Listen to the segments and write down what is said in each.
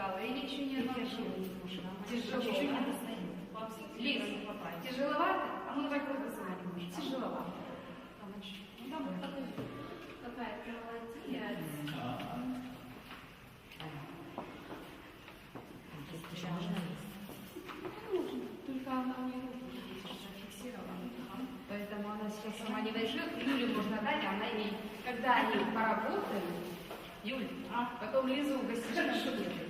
хватало или еще не одного? Тяжело. Лиза, тяжеловато? А ну давай круто смотрим. Тяжеловато. Какая молодец. Только она у нее зафиксирована. Поэтому она сейчас сама не дойдет. Юле можно дать, она ей, когда они поработают, Юль, потом Лизу угостишь конфеты.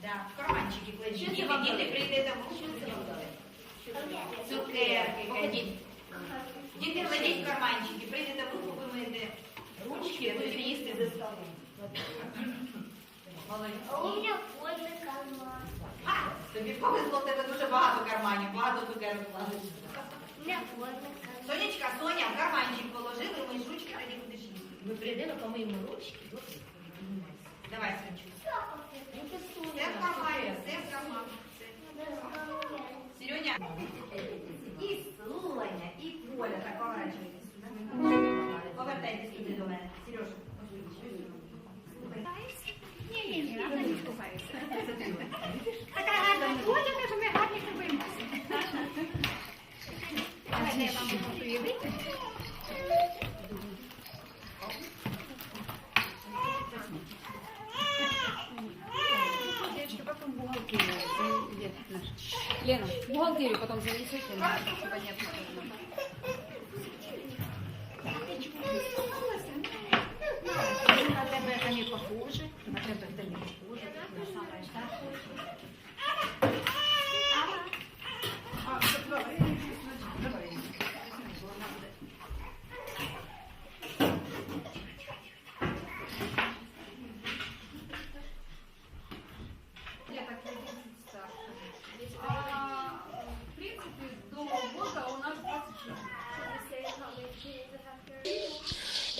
Да, в карманчики кладите. Діти, прийдете в руку. Цукерки кладіть. Діти, кладіть в карманчики. Прийдете в руку, ви миєте ручки, будете їсти за столом. А у мене повний карман. Тобі повезло, в тебе дуже багато карманів, багато цукерок кладуть. У мене повний карман. Сонечка, Соня, в карманчик положили, миєш ручки, тоді будеш їсти. Ми прийдемо, помиємо ручки. Давай, Сонечка. Все в кармані, все в кармані. Сереня. І Слоня, і Коля, так поворачуйтесь сюди. Повертайтесь сюди до мене. Сережа, Ні, не треба, не скупаюся. Така гарна Коля, каже, ми гарні купимося. Давайте я вам готую вийти. Потом бухгалтерию. Лена, бухгалтерию потом занесете, чтобы понятно. На тебе они похожи, на тебе ты не похожи, на самое старшее.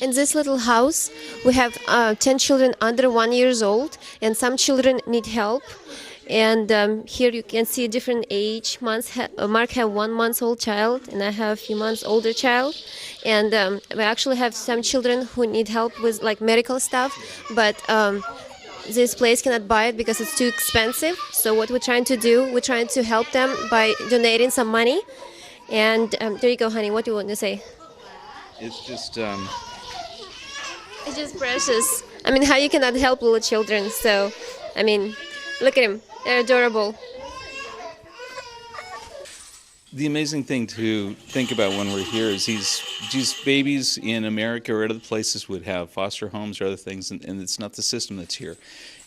In this little house, we have 10 children under 1 year old, and some children need help. And here you can see different age months. Mark have 1 month-old child, and I have a few months older child. And we actually have some children who need help with like medical stuff, but this place cannot buy it because it's too expensive. So what we're trying to do, we're trying to help them by donating some money. And there you go, honey. What do you want to say? It's just It's just precious. I mean, how you cannot help little children? So, I mean, look at him. They're adorable. the amazing thing to think about when we're here is these babies in America or other places would have foster homes or other things, and it's not the system that's here.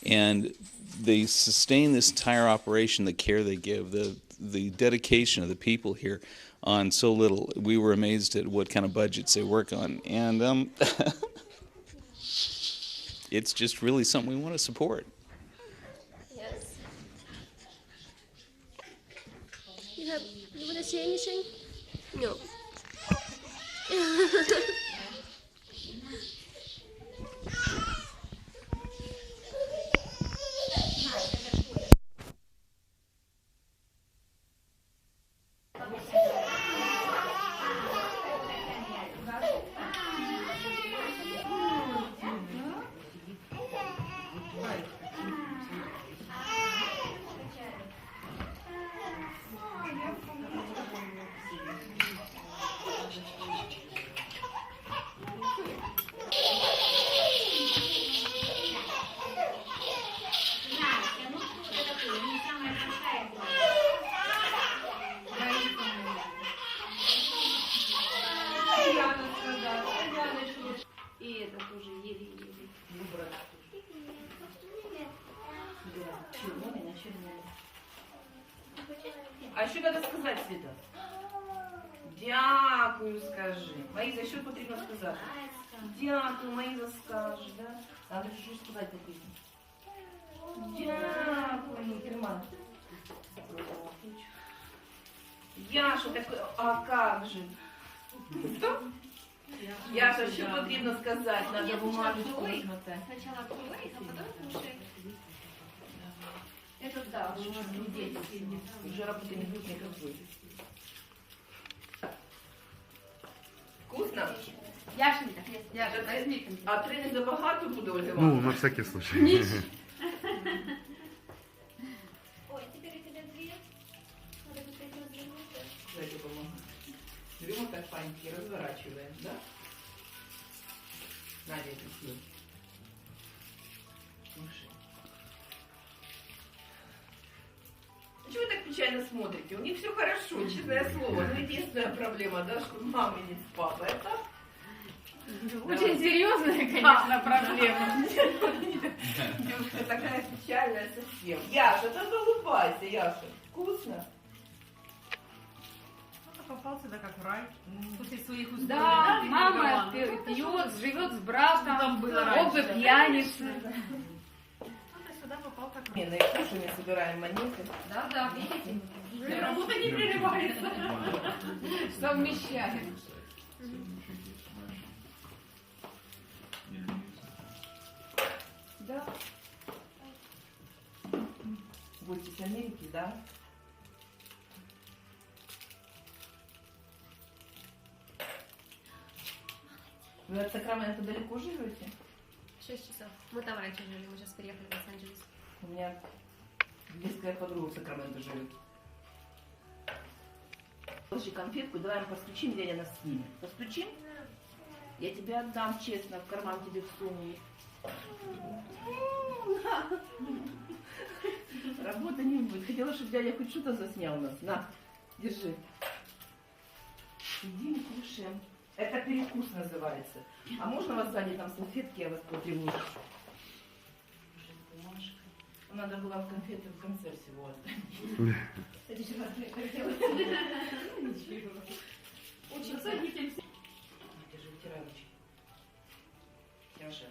And they sustain this entire operation, the care they give, the dedication of the people here on so little. We were amazed at what kind of budgets they work on. And it's just really something we want to support. Yes. You want to say anything? No. що треба сказати, Світа? Дякую, скажи. Маїза, що потрібно сказати? Дякую, Маїза скаже, да? Надо що сказати потрібно? Дякую, тримай. Яша, так, а как же? Что? Яша, що потрібно сказати? Надо бумажечку розмотати. Сначала открой, а потом кушай. Это да, уже работы не будет никакой. Вкусно? Яшенька, Яша, возьми конфету. А три не забагато буде, Ольга? Ну, на всякий случай. Ой, теперь у тебя две. Надо быстрее развернуться. Давайте помогу. Берем вот так паньки, разворачиваем, да? Надя, это сил. Чего вы так печально смотрите? У них все хорошо, честное слово. Но единственная проблема, да, что мамы нет с папой. Это Очень серьезная, конечно, проблема. девушка такая печальная совсем. Яша, да улыбайся, Яша. Вкусно? Попал сюда как в рай. После своих условий. Да, ты мама Роман? пьет, живет с братом, Там было оба раньше. пьяницы. Ну, ты сюда попал как в Не, рай. на их тоже не собираем монеты. Да, видите? Работа не прерывается. Совмещаем. Да. Гости с Америки, да? Вы от Сакрамента далеко живете? 6 часов. Мы там раньше жили, мы сейчас переехали в Лос-Анджелес. У меня близкая подруга в Сакраменто живет. Положи конфетку, давай мы постучим, дядя нас снимет. Постучим? Я тебе отдам честно, в карман тебе всуну. Работа не будет. Хотела, чтобы дядя хоть что-то заснял нас. На, держи. Иди, кушаем. Это перекус называется. А можно вас сзади там салфетки, я вас потребую? Надо было в конфеты в конце всего отдать. Учиться родитель. Держи, вытирай ручки. Яша.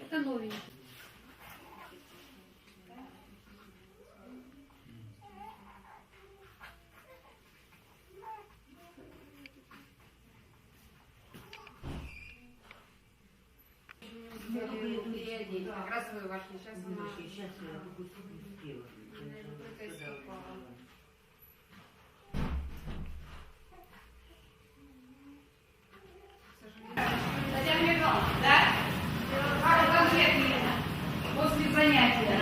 Это новенький. Переодеть. Как раз вы вошли. Сейчас она... Татьяна Михайловна, да? Пару конфет мне после занятия.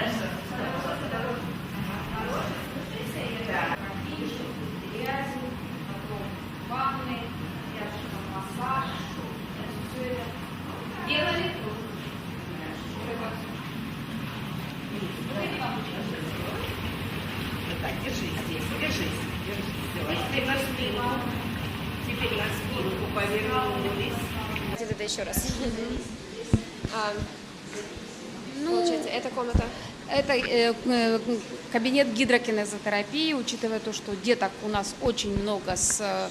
Да. Грязи, потом ванны, массаж. Все это делали. Так, держись здесь, держись. Теперь на спину. Теперь на спинку повернулись. Это еще раз. Получается, эта комната. Это кабинет гидрокинезотерапии, учитывая то, что деток у нас очень много с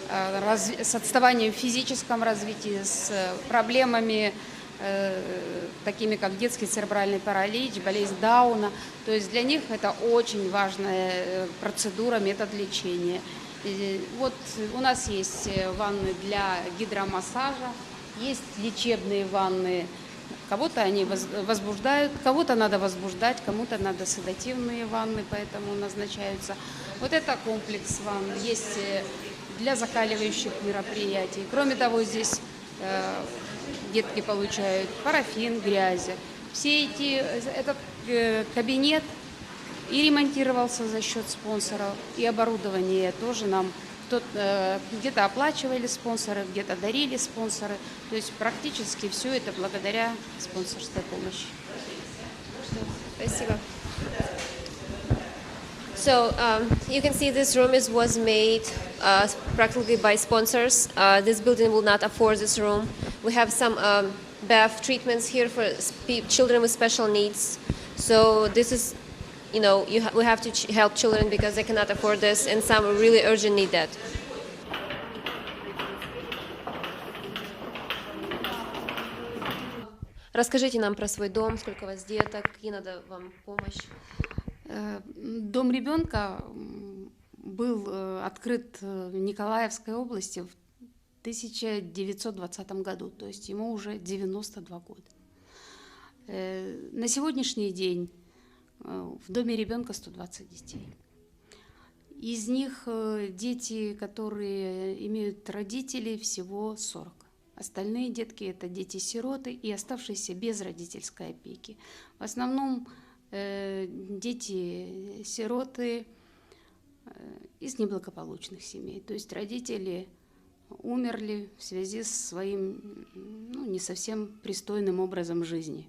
отставанием в физическом развитии, с проблемами такими как детский церебральный паралич, болезнь Дауна. То есть для них это очень важная процедура, метод лечения. И вот у нас есть ванны для гидромассажа, есть лечебные ванны. Кого-то они возбуждают, кого-то надо возбуждать, кому-то надо седативные ванны, поэтому назначаются. Вот это комплекс ванн есть для закаливающих мероприятий. Кроме того, здесь детки получают парафин, грязи. Этот кабинет и ремонтировался за счет спонсоров, и оборудование тоже нам в где-то оплачивали спонсоры, где-то дарили спонсоры. То есть практически все это благодаря спонсорской помощи. Спасибо. So you can see this room was made practically by sponsors. This building will not afford this room. We have some bath treatments here for children with special needs. So this is, we have to help children because they cannot afford this, and some really urgent need that. Расскажите нам про свой дом, сколько у вас деток, какие надо вам помощь. Дом ребенка был открыт в Николаевской области в 1920 году, то есть ему уже 92 года. На сегодняшний день в доме ребенка 120 детей. Из них дети, которые имеют родителей, всего 40. Остальные детки – это дети-сироты и оставшиеся без родительской опеки. В основном дети-сироты из неблагополучных семей. То есть родители умерли в связи с своим не совсем пристойным образом жизни.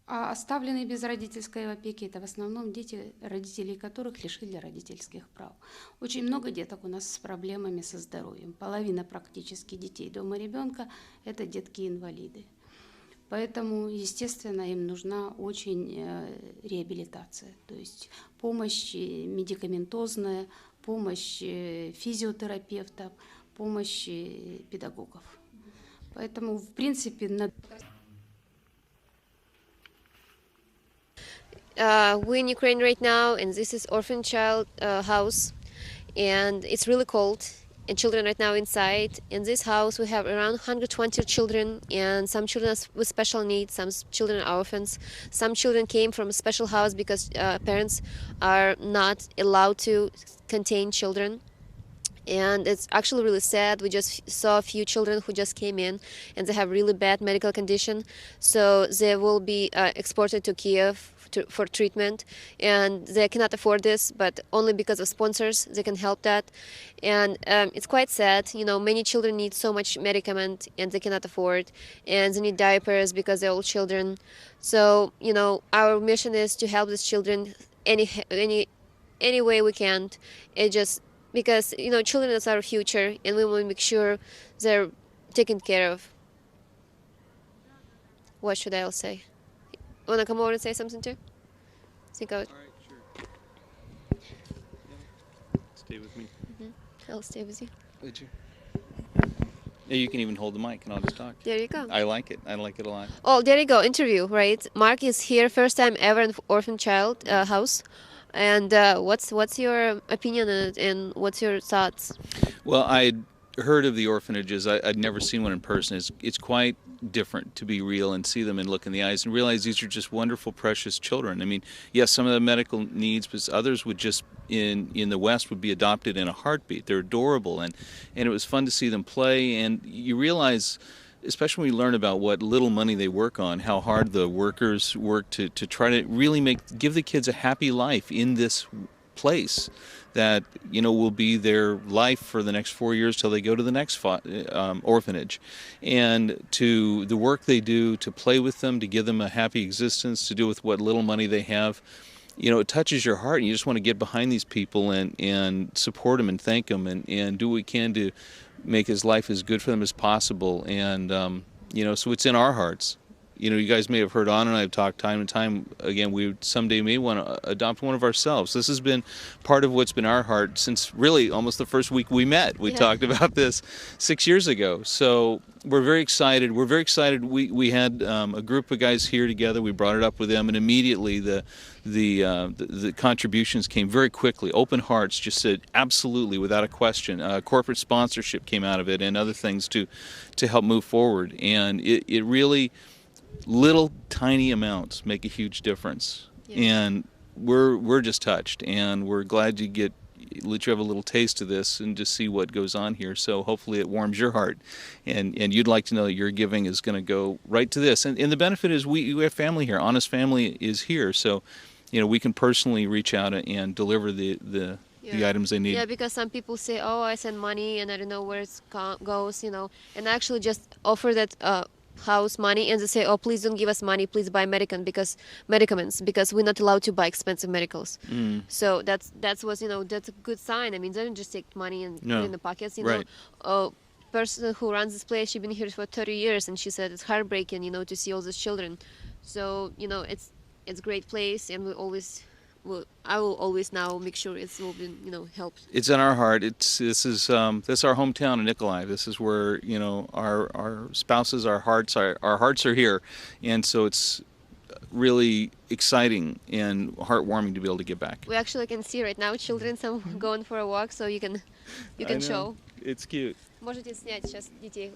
А оставленные без родительской опеки – это в основном дети, родителей которых лишили родительских прав. Очень много деток у нас с проблемами со здоровьем. Половина практически детей дома ребенка – это детки-инвалиды. Поэтому, естественно, им нужна очень реабилитация, то есть помощь медикаментозная, помощь физиотерапевтов, помощь педагогов. Поэтому, в принципе, We're in Ukraine right now, and this is orphan child house, and it's really cold. And children right now inside. In this house, we have around 120 children, and some children with special needs, some children are orphans. Some children came from a special house because parents are not allowed to contain children. And it's actually really sad. We just saw a few children who just came in, and they have really bad medical condition. So they will be exported to Kiev for treatment, and they cannot afford this, but only because of sponsors they can help that. And it's quite sad. Many children need so much medicament, and they cannot afford, and they need diapers because they're all children. So our mission is to help these children any way we can. It just because children is our future, and we want to make sure they're taken care of. What should I else say? Want to come over and say something too? Think of it. All right, sure. Stay with me. I'll stay with you. Would you? Yeah, you can even hold the mic and I'll just talk. There you go. I like it. I like it a lot. Oh, there you go. Interview, right? Mark is here, first time ever in orphan child house. And what's your opinion on it, and what's your thoughts? Well, I'd heard of the orphanages. I'd never seen one in person. It's quite different to be real and see them and look in the eyes and realize these are just wonderful, precious children. I mean, yes, some of the medical needs, but others would just in the West would be adopted in a heartbeat. They're adorable, and it was fun to see them play. And you realize, especially when you learn about what little money they work on, how hard the workers work to try to really give the kids a happy life in this place that will be their life for the next 4 years till they go to the next orphanage. And to the work they do to play with them, to give them a happy existence, to do with what little money they have, it touches your heart, and you just want to get behind these people and support them and thank them and do what we can to make his life as good for them as possible. And so it's in our hearts. You guys may have heard Anna and I have talked time and time again. We someday may want to adopt one of ourselves. This has been part of what's been our heart since really almost the first week we met. We talked about this 6 years ago. So we're very excited. We had a group of guys here together. We brought it up with them, and immediately the contributions came very quickly. Open hearts just said absolutely without a question. Corporate sponsorship came out of it, and other things to help move forward. And it really, little tiny amounts make a huge difference. And we're just touched, and we're glad let you have a little taste of this and just see what goes on here. So hopefully it warms your heart, and you'd like to know that your giving is going to go right to this. And the benefit is we have family here. Anna's family is here, so we can personally reach out and deliver the items they need. Yeah, because some people say, "Oh, I send money and I don't know where it goes," and I actually just offer that house money, and they say, "Oh, please don't give us money. Please buy medicaments because we're not allowed to buy expensive medicals." So that's that's a good sign. I mean, they don't just take money and put it in the pockets. Right. Person who runs this place, she's been here for 30 years, and she said it's heartbreaking, to see all these children. So it's a great place, and I will always now make sure it's will be helped. It's in our heart. This is our hometown in Nikolaev. This is where our spouses, our hearts are here, and so it's really exciting and heartwarming to be able to give back. We actually can see right now children some going for a walk, so you can show. It's cute. Можете снять сейчас детей.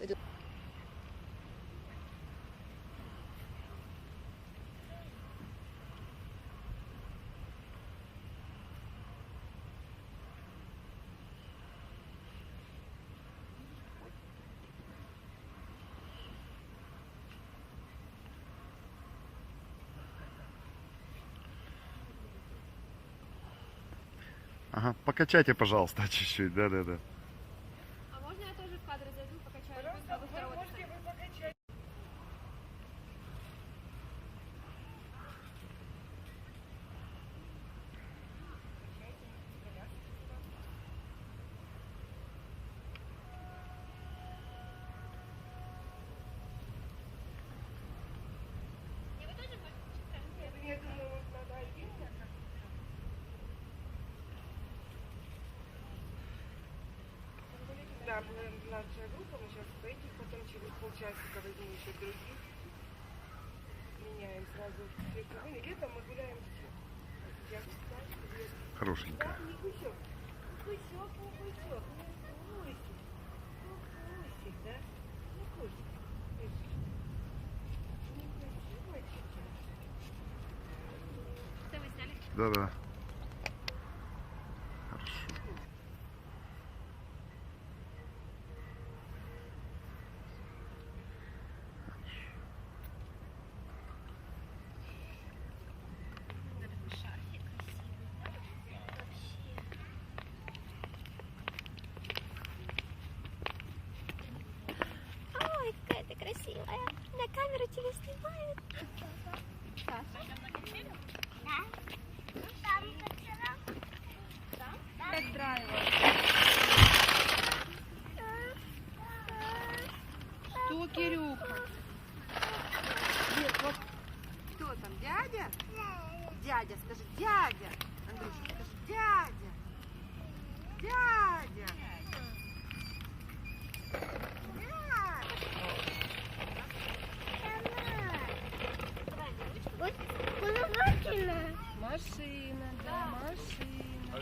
Ага, покачайте, пожалуйста, чуть-чуть, да-да-да. А можно я тоже в кадр зайду, покачаю? Да, младшая группа, мы сейчас в этих, потом через полчасика возьмем еще других. Меняем сразу вековыми. Летом мы гуляем все. Хорошенькая. Кусок, кусок, кусок. Кусик. Кусик, да? Ну, кусик. Что вы сняли? Да-да. Ой, какая ты красивая. На камеру тебя снимают. Да. Как драйвер. Что, Кирюха? Нет, вот кто там, дядя? Дядя, скажи, дядя. Андрюша, скажи, дядя. Дядя. Машина, да, машина.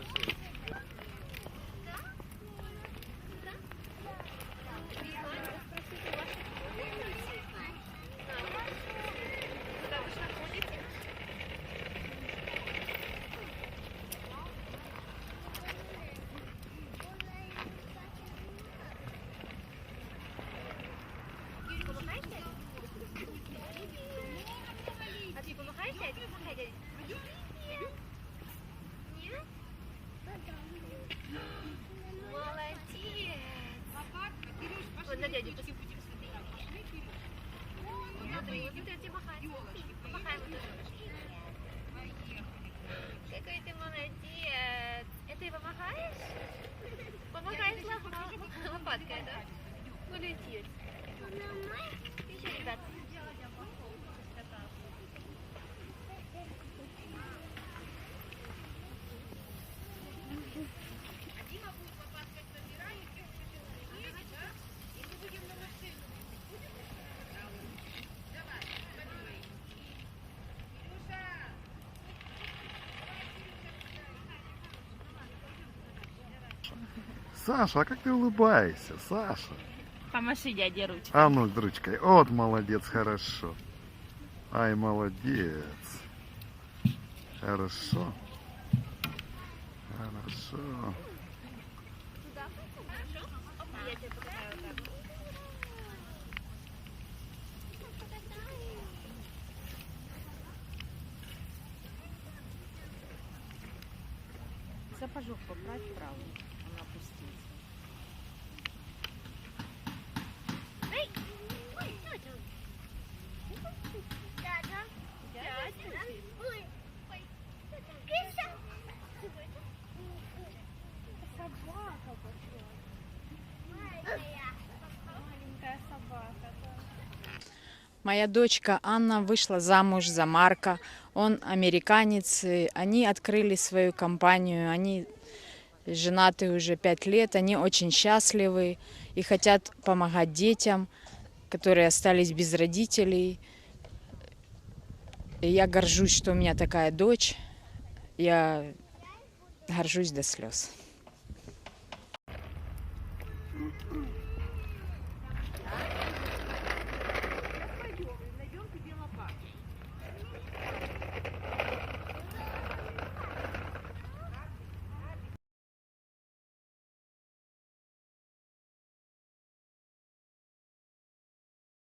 А ты помахаешь, дядя? Помахай, дядя. Нет? Молодец. Вот на дядю посмотри. Смотри, вот это тебе махать. Помахай ему тоже. Какой ты молодец. Это и помахаешь? Помахаешь лопаткой, да? Молодец. Еще, ребят. Саша, а как ты улыбаешься, Саша? Помаши дяде ручкой. А ну, ручкой. Вот, молодец, хорошо. Ай, молодец. Хорошо. Хорошо. Я тебе покатаю вот так. Сапожок поправь правый, она опустится. Моя дочка Анна вышла замуж за Марка. Он американец. Они открыли свою компанию. Они женаты уже 5 лет. Они очень счастливы и хотят помогать детям, которые остались без родителей. И я горжусь, что у меня такая дочь. Я горжусь до слез.